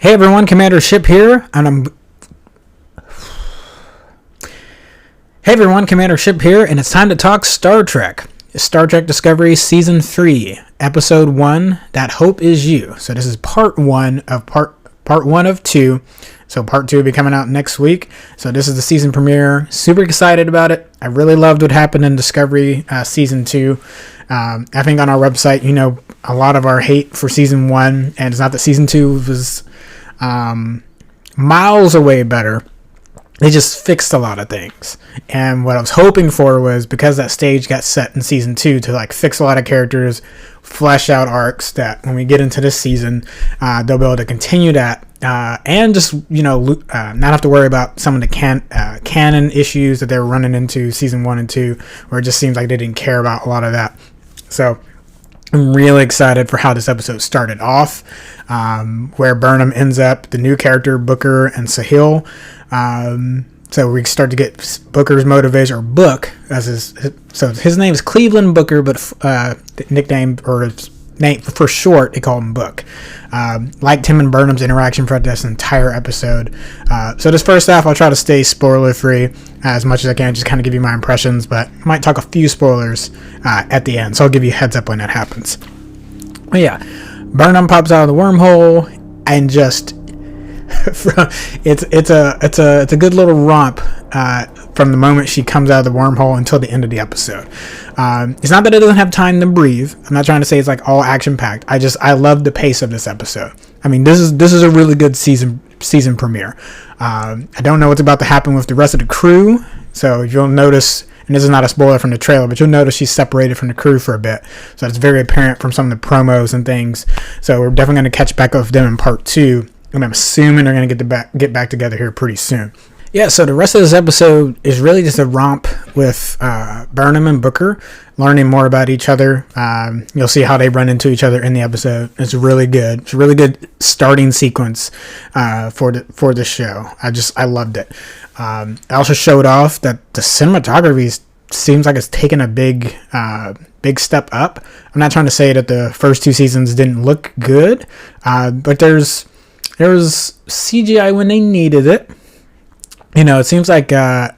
Hey everyone, Commander Shipp here, and it's time to talk Star Trek. Star Trek Discovery Season 3, Episode 1, That Hope Is You. So this is part 1 of part 1 of 2. So part 2 will be coming out next week. So this is the season premiere. Super excited about it. I really loved what happened in Discovery Season 2. I think on our website, a lot of our hate for Season 1, and it's not that Season 2 was miles away better. They just fixed a lot of things, and what I was hoping for was, because that stage got set in Season 2 to fix a lot of characters, flesh out arcs, that when we get into this season, they'll be able to continue that, and just not have to worry about some of the canon issues that they were running into Season 1 and 2, where it just seems like they didn't care about a lot of that. So I'm really excited for how this episode started off, where Burnham ends up, the new character, Booker and Sahil. So we start to get Booker's motivation, or Book, so his name is Cleveland Booker, but the nickname, or his name for short, they call him Book. Liked him and Burnham's interaction throughout this entire episode. So this first half, I'll try to stay spoiler free as much as I can, just kind of give you my impressions, but I might talk a few spoilers at the end, so I'll give you a heads up when that happens. But yeah, Burnham pops out of the wormhole and just it's a good little romp from the moment she comes out of the wormhole until the end of the episode. It's not that it doesn't have time to breathe. I'm not trying to say it's all action packed. I love the pace of this episode. I mean, this is a really good season premiere. I don't know what's about to happen with the rest of the crew, so you'll notice, and this is not a spoiler from the trailer, but you'll notice she's separated from the crew for a bit. So it's very apparent from some of the promos and things. So we're definitely going to catch back up with them in part 2. And I'm assuming they're going to get back together here pretty soon. Yeah, so the rest of this episode is really just a romp with Burnham and Booker learning more about each other. You'll see how they run into each other in the episode. It's really good. It's a really good starting sequence for the show. I loved it. I also showed off that the cinematography seems like it's taken a big step up. I'm not trying to say that the first 2 seasons didn't look good, but there was CGI when they needed it. It seems like, I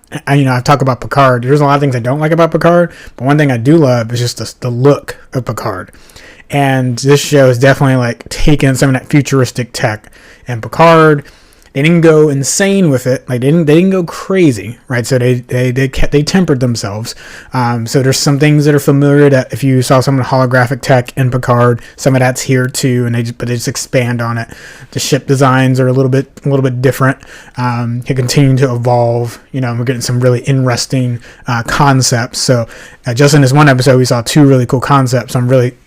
talk about Picard. There's a lot of things I don't like about Picard, but one thing I do love is just the look of Picard. And this show is definitely taking some of that futuristic tech. And Picard, they didn't go insane with it. They didn't go crazy, right? So they tempered themselves. So there's some things that are familiar, that if you saw some of the holographic tech in Picard, some of that's here too, and they just expand on it. The ship designs are a little bit different. They continue to evolve. We're getting some really interesting concepts. So just in this one episode, we saw 2 really cool concepts. I'm really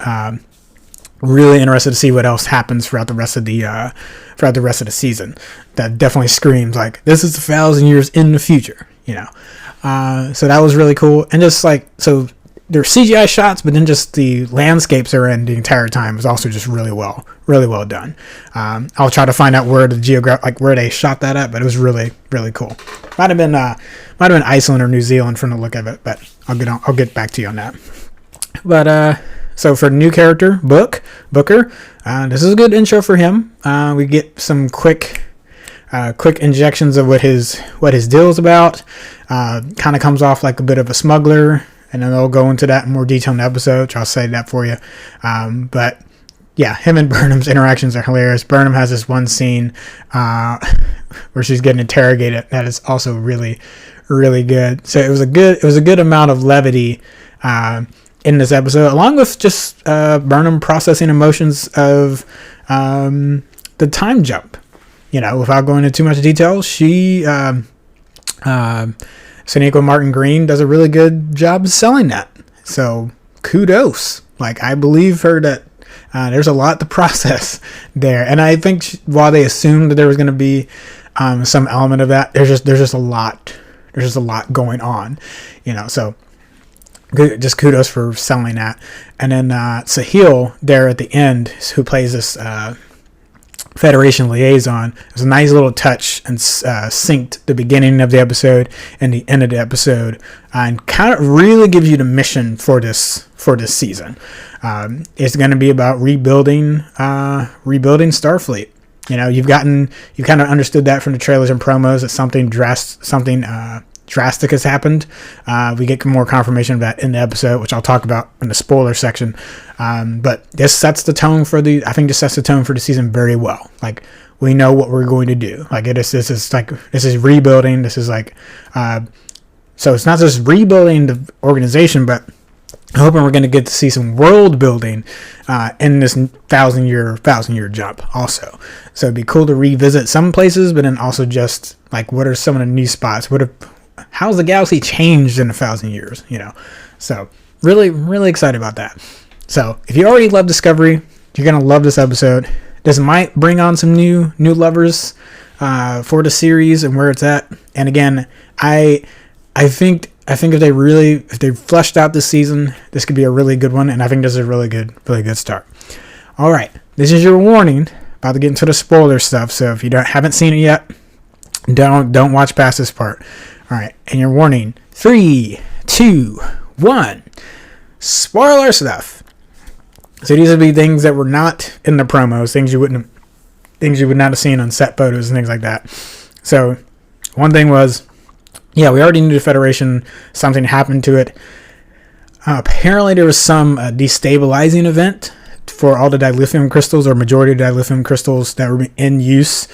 interested to see what else happens throughout the rest of the season. That definitely screams this is 1,000 years in the future, so that was really cool. And just so there's CGI shots, but then just the landscapes they're in the entire time is also just really well done. I'll try to find out where where they shot that at, but it was really, really cool. Might have been Iceland or New Zealand from the look of it, but I'll get back to you on that. But so for the new character, Booker, this is a good intro for him. We get some quick injections of what his deal is about. Kind of comes off like a bit of a smuggler, and then they'll go into that in more detail in the episode, so I'll say that for you. But yeah, him and Burnham's interactions are hilarious. Burnham has this one scene where she's getting interrogated. That is also really, really good. So it was a good amount of levity in this episode, along with just Burnham processing emotions of the time jump. Without going into too much detail, she, Sonequa Martin Green, does a really good job selling that. So kudos. I believe her that there's a lot to process there, and I think while they assumed that there was going to be some element of that, there's just a lot going on. So. Just kudos for selling that. And then Sahil there at the end, who plays this Federation liaison, it was a nice little touch, and synced the beginning of the episode and the end of the episode, and kind of really gives you the mission for this season. It's going to be about rebuilding Starfleet. You kind of understood that from the trailers and promos that something drastic has happened. We get more confirmation of that in the episode, which I'll talk about in the spoiler section. But this sets the tone for the season very well. Like, we know what we're going to do. Like, this is rebuilding. This is like, so it's not just rebuilding the organization, but I'm hoping we're going to get to see some world building in this thousand year jump also. So it'd be cool to revisit some places, but then also just like, what are some of the new spots? How's the galaxy changed in 1,000 years? So really, really excited about that. So if you already love Discovery, you're going to love this episode. This might bring on some new lovers for the series and where it's at. And again, I think if they fleshed out this season, this could be a really good one, and I think this is a really good start. All right, this is your warning. About to get into the spoiler stuff, so if you haven't seen it yet, don't watch past this part. All right, and your warning: 3, 2, 1. Spoiler stuff. So these would be things that were not in the promos, things you would not have seen on set photos and things like that. So one thing was, yeah, we already knew the Federation, something happened to it. Apparently there was some destabilizing event for all the dilithium crystals, or majority of the dilithium crystals that were in use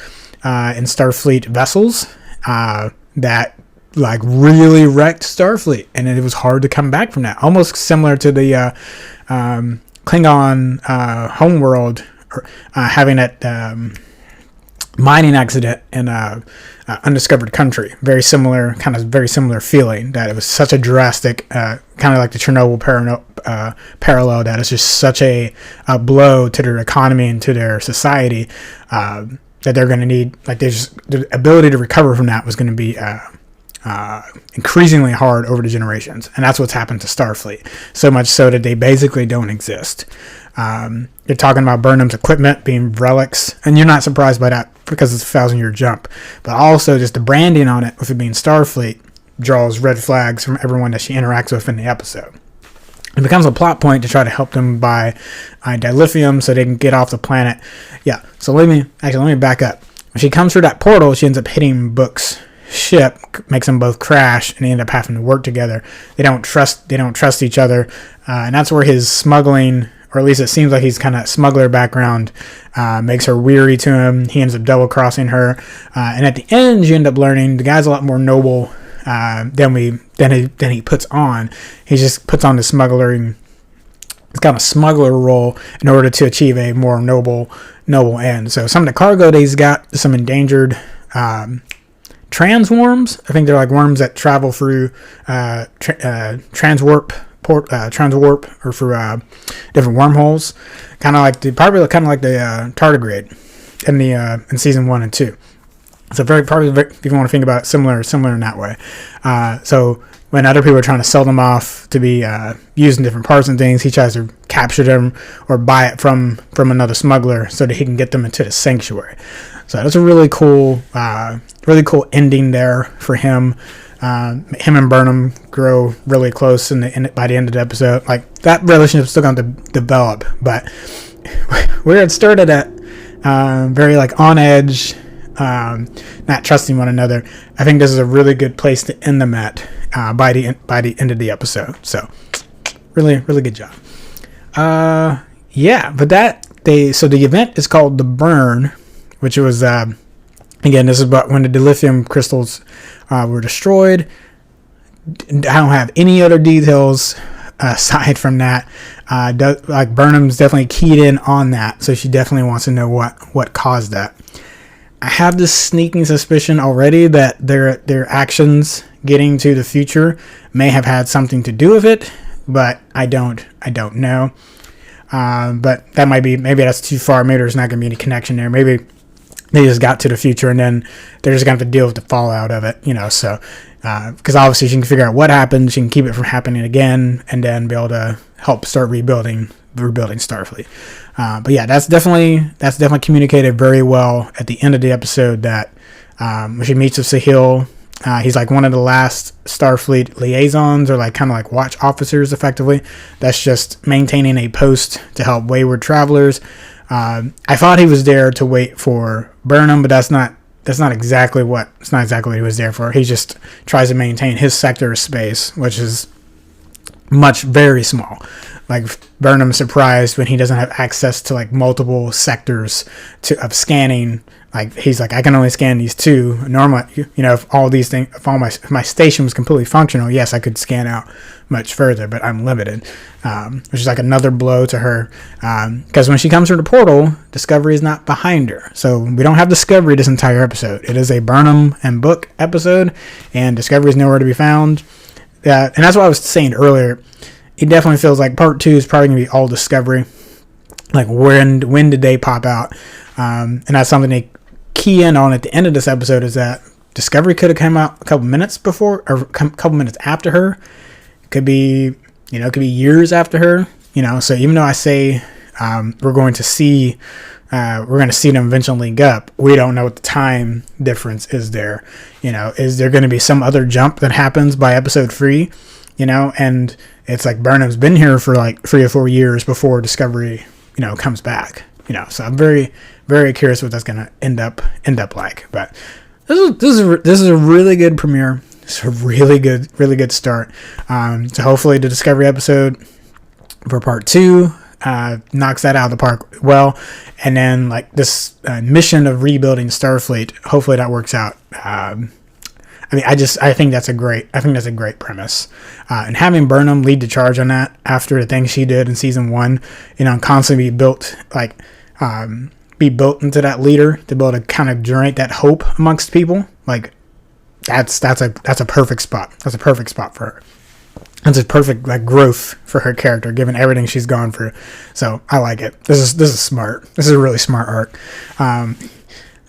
in Starfleet vessels that like really wrecked Starfleet, and it was hard to come back from that. Almost similar to the Klingon homeworld having that mining accident in undiscovered country. Very similar feeling, that it was such a drastic, kind of like the Chernobyl parallel, that it's just such a blow to their economy and to their society that they're going to need, like, the ability to recover from that was going to be increasingly hard over the generations. And that's what's happened to Starfleet, so much so that they basically don't exist. You're talking about Burnham's equipment being relics, and you're not surprised by that because it's a 1,000-year jump. But also just the branding on it, with it being Starfleet, draws red flags from everyone that she interacts with in the episode. It becomes a plot point to try to help them buy dilithium so they can get off the planet. Yeah, so let me back up. When she comes through that portal, she ends up hitting Book's ship, makes them both crash, and they end up having to work together. They don't trust each other, and that's where his smuggling, or at least it seems like he's kind of smuggler background, makes her weary to him. He ends up double crossing her, and at the end you end up learning the guy's a lot more noble than he puts on. He just puts on the smuggling. It's kind of a smuggler role in order to achieve a more noble end. So some of the cargo that he's got, some endangered transworms. I think they're like worms that travel through transwarp or through different wormholes, kind of like the tardigrade in season 1 and 2. So if you want to think about it, similar in that way. So when other people are trying to sell them off to be used in different parts and things, he tries to capture them or buy it from another smuggler so that he can get them into the sanctuary. So that's a really cool ending there for him. Him and Burnham grow really close by the end of the episode. Like, that relationship's still going to develop, but where it started at, very like on edge, not trusting one another. I think this is a really good place to end them at by the end of the episode. So really, really good job. Yeah, but so the event is called the Burn, which was again, this is about when the dilithium crystals were destroyed. I don't have any other details aside from that. Like, Burnham's definitely keyed in on that, so she definitely wants to know what caused that. I have this sneaking suspicion already that their actions getting to the future may have had something to do with it, but I don't know. But that might be, maybe that's too far. Maybe there's not going to be any connection there. Maybe they just got to the future and then they're just going to have to deal with the fallout of it, so because obviously she can figure out what happened, she can keep it from happening again, and then be able to help start rebuilding Starfleet. But yeah, that's definitely communicated very well at the end of the episode, that when she meets with Sahil, he's like one of the last Starfleet liaisons, or like kind of like watch officers effectively, that's just maintaining a post to help wayward travelers. I thought he was there to wait for Burnham, but that's not exactly what he was there for. He just tries to maintain his sector of space, which is very small. Like, Burnham's surprised when he doesn't have access to like multiple sectors of scanning. Like, he's like, I can only scan these two. Normally, if all these things, if my station was completely functional, yes, I could scan out much further, but I'm limited, which is like another blow to her. Because when she comes through the portal, Discovery is not behind her, so we don't have Discovery this entire episode. It is a Burnham and Book episode, and Discovery is nowhere to be found. And that's what I was saying earlier. It definitely feels like part 2 is probably gonna be all Discovery. Like, when did they pop out? And that's something they key in on at the end of this episode, is that Discovery could have come out a couple minutes before or a couple minutes after her. It could be years after her. So even though I say we're going to see them eventually link up, we don't know what the time difference is there. Is there going to be some other jump that happens by episode 3? And it's like Burnham's been here for like 3 or 4 years before Discovery, comes back. So I'm very, very curious what that's gonna end up like. But this is a really good premiere. It's a really good start. So hopefully the Discovery episode for part 2 knocks that out of the park well, and then like this mission of rebuilding Starfleet, hopefully that works out. I think that's a great premise, and having Burnham lead the charge on that after the things she did in season 1, constantly be built into that leader to be able to kind of generate that hope amongst people. Like, that's a perfect spot. That's a perfect spot for her. That's a perfect like growth for her character, given everything she's gone through. So I like it. This is smart. This is a really smart arc. And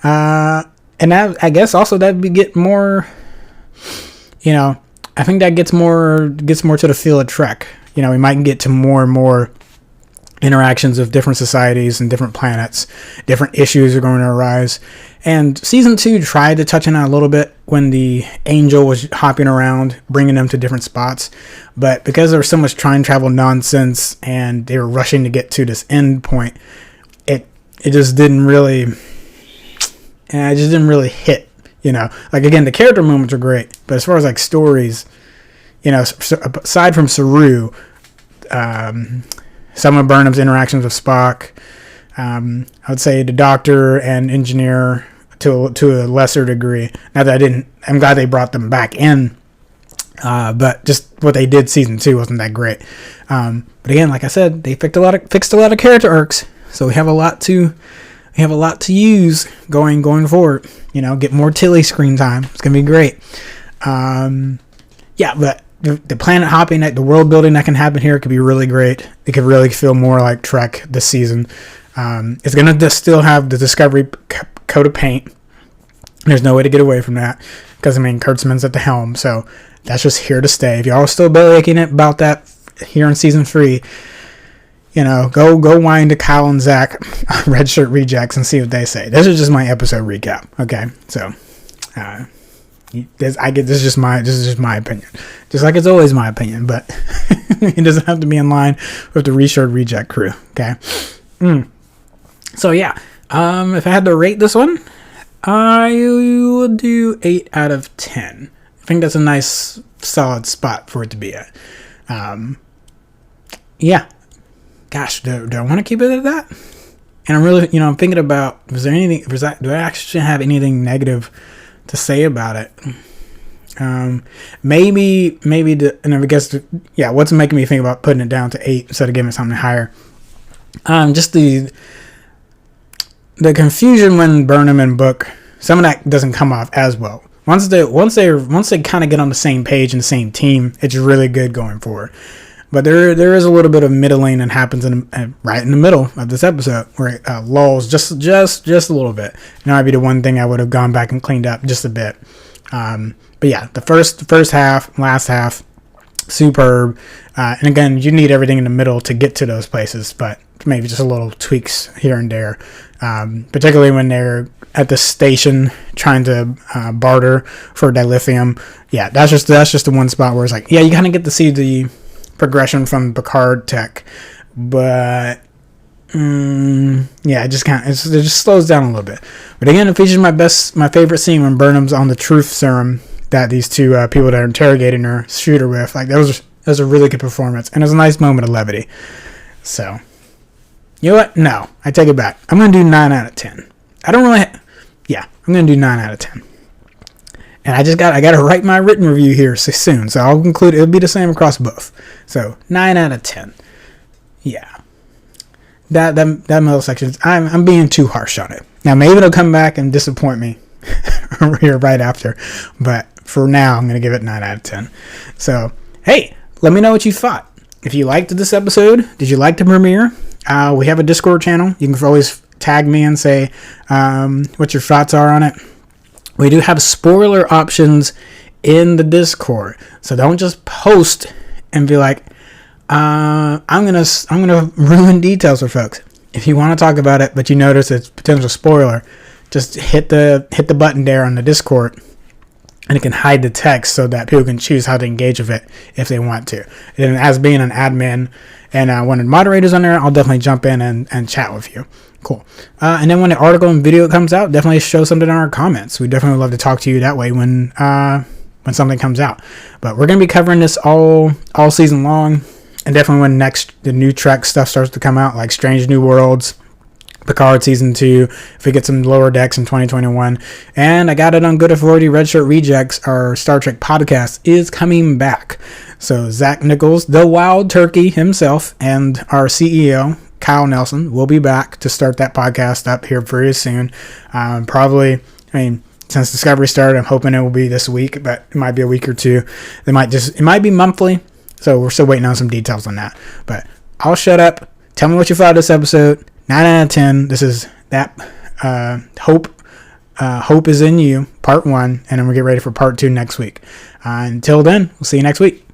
that, I guess also that would get more. I think that gets more to the feel of Trek. We might get to more and more interactions of different societies and different planets. Different issues are going to arise. And season 2 tried to touch on that a little bit when the Angel was hopping around, bringing them to different spots. But because there was so much time travel nonsense and they were rushing to get to this end point, it just didn't really hit. Like, again, the character moments are great, but as far as like stories, aside from Saru, some of Burnham's interactions with Spock, I would say the Doctor and Engineer to a lesser degree. Not that I'm glad they brought them back in, but just what they did season 2 wasn't that great. But again, like I said, they fixed a lot of character arcs, so we have a lot to use going forward. Get more Tilly screen time. It's gonna be great. But the planet hopping, the world building that can happen here could be really great. It could really feel more like Trek this season. It's gonna still have the Discovery coat of paint. There's no way to get away from that, because Kurtzman's at the helm, so that's just here to stay. If y'all are still bellyaching it about that here in season 3, go wind to Kyle and Zach, Red Shirt Rejects, and see what they say. This is just my episode recap. Okay, so this is just my opinion, just like it's always my opinion, but it doesn't have to be in line with the Red Shirt Reject crew. Okay, so yeah, if I had to rate this one, I would do 8 out of 10. I think that's a nice solid spot for it to be at. Yeah. Gosh, do I want to keep it at that? And I'm really, I'm thinking about, do I actually have anything negative to say about it? Maybe, and I guess, what's making me think about putting it down to 8 instead of giving it something higher? Just the confusion when Burnham and Book, some of that doesn't come off as well. Once they kind of get on the same page and the same team, it's really good going forward. But there is a little bit of middling that happens right in the middle of this episode, where it lulls just a little bit. And that might be the one thing I would have gone back and cleaned up just a bit. But yeah, the first half, last half, superb. And again, you need everything in the middle to get to those places, but maybe just a little tweaks here and there. Particularly when they're at the station trying to barter for dilithium. Yeah, that's just the one spot where it's like, yeah, you kind of get to see the progression from Picard tech, but Yeah, it just slows down a little bit. But again, it features my favorite scene when Burnham's on the truth serum that these two people that are interrogating her shoot her with. Like, that was a really good performance, and it was a nice moment of levity. So, you know what? No, I take it back. I'm gonna do 9 out of 10. I'm gonna do 9 out of 10. And I got to write my written review here soon, so I'll conclude it'll be the same across both. So 9 out of 10. Yeah. That middle section, I'm being too harsh on it. Now maybe it'll come back and disappoint me here right after, but for now I'm gonna give it 9 out of 10. So hey, let me know what you thought. If you liked this episode, did you like the premiere? We have a Discord channel. You can always tag me and say what your thoughts are on it. We do have spoiler options in the Discord, so don't just post and be like, I'm gonna ruin details for folks. If you want to talk about it, but you notice it's potential spoiler, just hit the button there on the Discord, and it can hide the text so that people can choose how to engage with it if they want to. And as being an admin and one of the moderators on there, I'll definitely jump in and chat with you. Cool. And then when the article and video comes out, definitely show something in our comments. We definitely love to talk to you that way when something comes out. But we're going to be covering this all season long. And definitely when the new Trek stuff starts to come out, like Strange New Worlds, Picard Season 2, if we get some Lower Decks in 2021. And I got it on good authority, Red Shirt Rejects, our Star Trek podcast, is coming back. So Zach Nichols, the Wild Turkey himself, and our CEO, Kyle Nelson, will be back to start that podcast up here very soon. Since Discovery started, I'm hoping it will be this week, but it might be a week or two. It might be monthly, so we're still waiting on some details on that. But I'll shut up. Tell me what you thought of this episode. 9 out of 10. This is that Hope is in You, part 1, and then we'll get ready for part 2 next week. Until then, we'll see you next week.